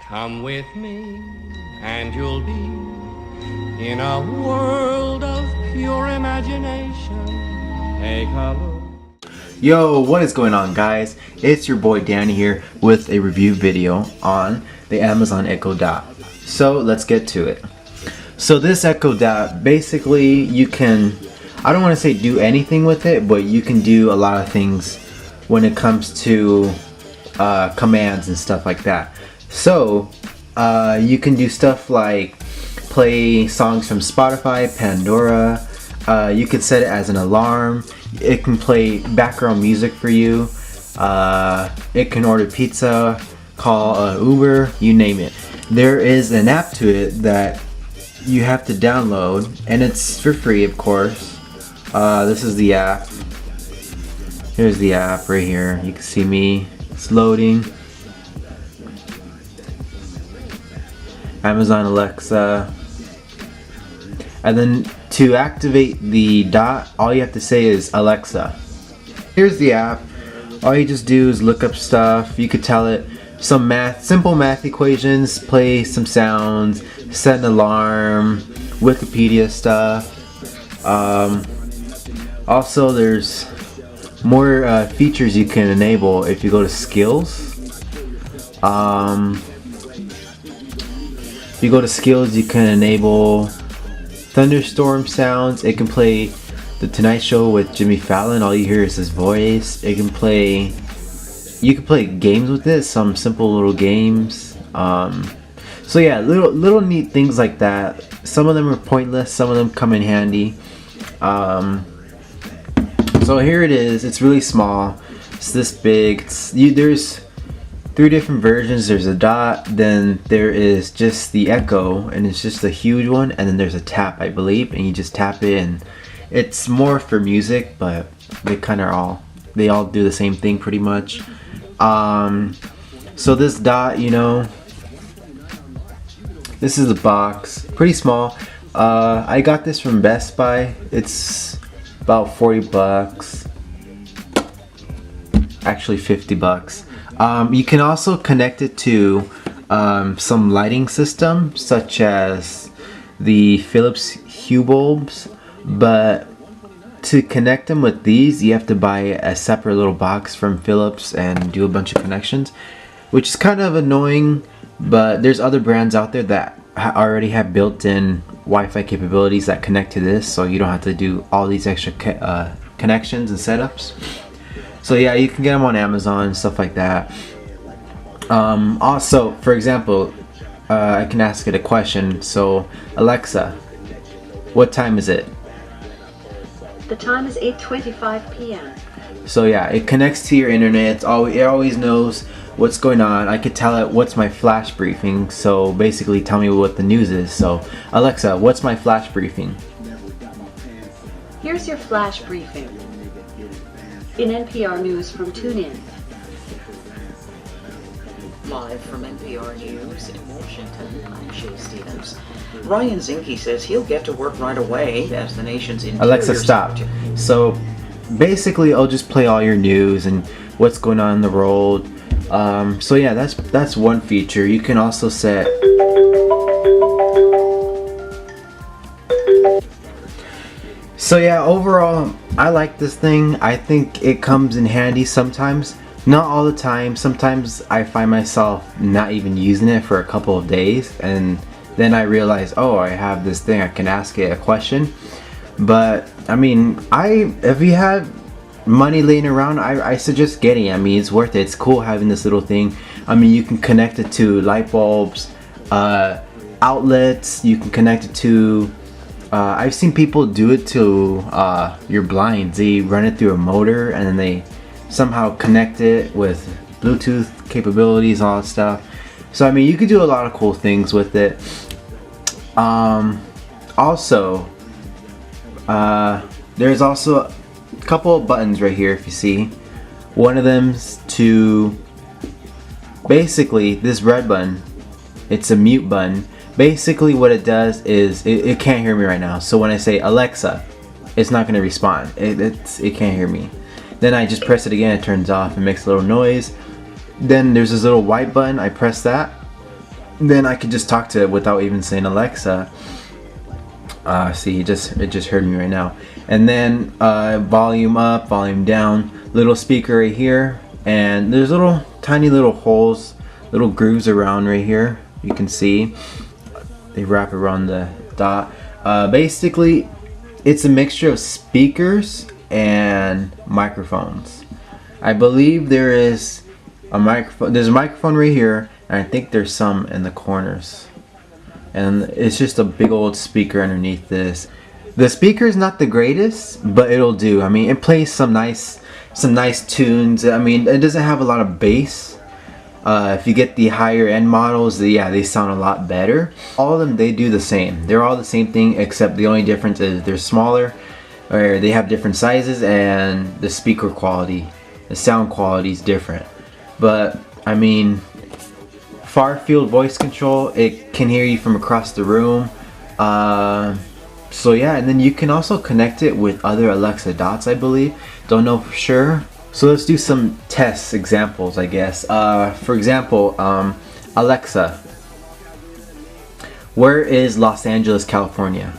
Come with me and you'll be in a world of pure imagination. Take a look. Yo, what is going on, guys? It's your boy Danny here with a review video on the Amazon Echo Dot. So let's get to it. So this Echo Dot, basically you can, I don't want to say do anything with it, but you can do a lot of things when it comes to commands and stuff like that. So you can do stuff like play songs from Spotify, Pandora. You can set it as an alarm. It can play background music for you. It can order pizza, call Uber, you name it. There is an app to it that you have to download, and it's for free, of course. This is the app. Here's the app right here. You can see me. It's loading. Amazon Alexa. And then to activate the dot, all you have to say is Alexa. Here's the app. All you just do is look up stuff. You could tell it some simple math equations, play some sounds, set an alarm, Wikipedia stuff. Also, there's more features you can enable if you go to skills. If you go to skills, you can enable thunderstorm sounds. It can play The Tonight Show with Jimmy Fallon. All you hear is his voice. It can play, you can play games with it, some simple little games. So yeah, little neat things like that. Some of them are pointless, some of them come in handy. So here it is. It's really small. It's this big. There's 3 different versions. There's a dot, then there is just the Echo, and it's just a huge one, and then there's a tap, I believe, and you just tap it, and it's more for music, but they all do the same thing pretty much. So this dot, you know, this is the box, pretty small. I got this from Best Buy. It's about 40 bucks, actually 50 bucks. You can also connect it to some lighting system, such as the Philips Hue bulbs, but to connect them with these, you have to buy a separate little box from Philips and do a bunch of connections, which is kind of annoying, but there's other brands out there that already have built-in Wi-Fi capabilities that connect to this, so you don't have to do all these extra connections and setups. So yeah, you can get them on Amazon and stuff like that. Also, for example, I can ask it a question. So, Alexa, what time is it? The time is 8:25 p.m. So yeah, it connects to your internet. It always knows what's going on. I could tell it what's my flash briefing. So basically, tell me what the news is. So, Alexa, what's my flash briefing? Here's your flash briefing. In NPR News from TuneIn. Live from NPR News in Washington, I'm Shay Stevens. Ryan Zinke says he'll get to work right away as the nation's interior Alexa, stop. So basically, I'll just play all your news and what's going on in the world. So yeah, that's one feature. You can also set. So yeah, overall, I like this thing. I think it comes in handy sometimes. Not all the time. Sometimes I find myself not even using it for a couple of days, and then I realize, oh, I have this thing. I can ask it a question. But I mean, if you have money laying around, I suggest getting it. I mean, it's worth it. It's cool having this little thing. I mean, you can connect it to light bulbs, outlets. You can connect it to. I've seen people do it to your blinds. They run it through a motor and then they somehow connect it with Bluetooth capabilities, all that stuff. So I mean, you could do a lot of cool things with it. Also, there's also a couple of buttons right here if you see. One of them's to basically this red button. It's a mute button. Basically what it does is it can't hear me right now, so when I say Alexa, it's not going to respond. It can't hear me. Then I just press it again, it turns off and makes a little noise. Then there's this little white button, I press that then I could just talk to it without even saying Alexa. See, it just heard me right now. And then volume up, volume down, little speaker right here, and there's little tiny little holes, little grooves around right here. You can see they wrap around the dot. Basically, it's a mixture of speakers and microphones. I believe there is a microphone. There's a microphone right here, and I think there's some in the corners. And it's just a big old speaker underneath this. The speaker is not the greatest, but it'll do. I mean, it plays some nice tunes. I mean, it doesn't have a lot of bass. If you get the higher end models, they sound a lot better. All of them, they do the same. They're all the same thing, except the only difference is they're smaller, or they have different sizes, and the speaker quality, the sound quality is different. But I mean, far field voice control, it can hear you from across the room. So yeah, and then you can also connect it with other Alexa dots, I believe. Don't know for sure. So let's do some test examples, I guess. For example, Alexa, where is Los Angeles, California?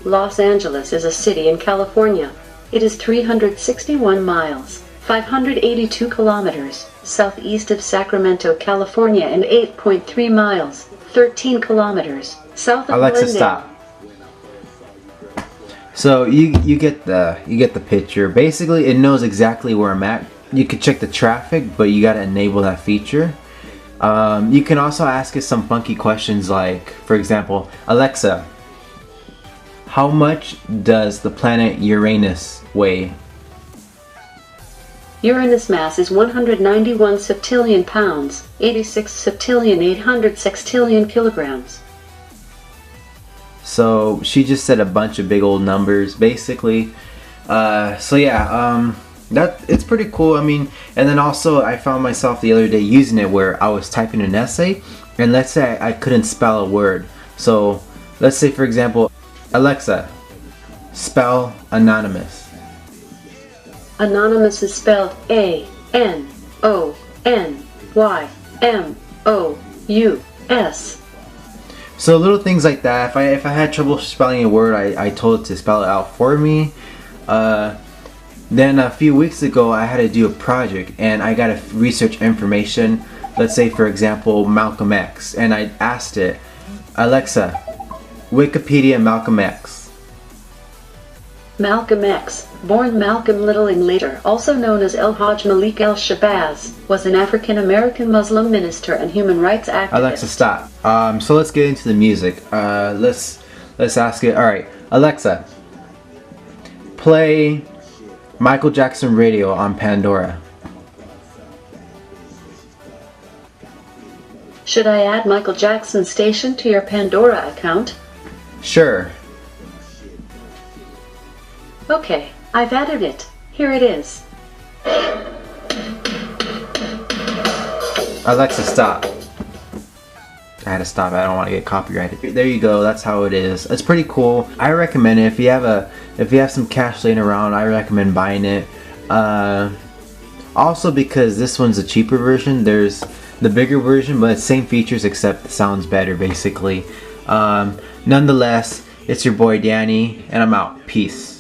Los Angeles is a city in California. It is 361 miles, 582 kilometers, southeast of Sacramento, California, and 8.3 miles, 13 kilometers, south of Alexa, Glendale. stop. So you get the picture. Basically, it knows exactly where I'm at. You can check the traffic, but you gotta enable that feature. You can also ask it some funky questions like, for example, Alexa, how much does the planet Uranus weigh? Uranus mass is 191 septillion pounds, 86 septillion 800 sextillion kilograms. So she just said a bunch of big old numbers, basically. So yeah, it's pretty cool. I mean, and then also I found myself the other day using it where I was typing an essay, and let's say I couldn't spell a word. So let's say, for example, Alexa, spell anonymous. Anonymous is spelled A-N-O-N-Y-M-O-U-S. So little things like that. If I had trouble spelling a word, I told it to spell it out for me. Then a few weeks ago, I had to do a project, and I got to research information. Let's say, for example, Malcolm X, and I asked it, Alexa, Wikipedia Malcolm X. Malcolm X, born Malcolm Little Linklater, also known as El Hajj Malik El-Shabazz, was an African-American Muslim minister and human rights activist. Alexa, stop. So let's get into the music. Let's ask it. All right, Alexa, play Michael Jackson Radio on Pandora. Should I add Michael Jackson station to your Pandora account? Sure. Okay, I've added it. Here it is. Alexa, stop. I had to stop. I don't want to get copyrighted. There you go. That's how it is. It's pretty cool. I recommend it. If you have some cash laying around, I recommend buying it. Also because this one's a cheaper version. There's the bigger version, but it's same features except it sounds better, basically. Nonetheless, it's your boy Danny, and I'm out. Peace.